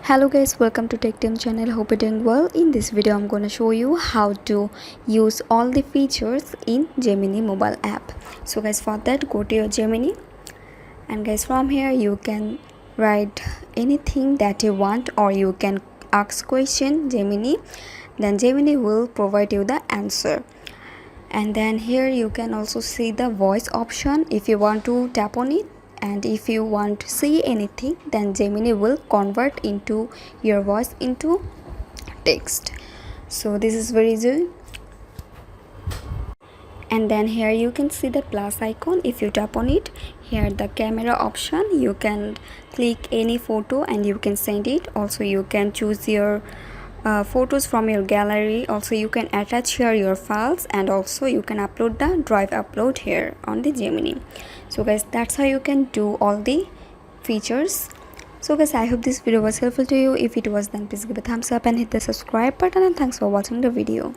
Hello guys, welcome to Tactim channel. Hope you're doing well. In this video I'm going to show you how to use all the features in Gemini mobile app. So guys, for that go to your Gemini, and guys from here you can write anything that you want, or you can ask question Gemini, then Gemini will provide you the answer. And then here you can also see the voice option if you want to tap on it, and if you want to see anything then Gemini will convert into your voice into text. So this is very easy. And then here you can see the plus icon. If you tap on it, here the camera option, you can click any photo and you can send it. Also you can choose your photos from your gallery. Also you can attach here your files, and also you can upload the drive upload here on the Gemini. So guys, that's how you can do all the features. So guys, I hope this video was helpful to you. If it was, then please give a thumbs up and hit the subscribe button, and thanks for watching the video.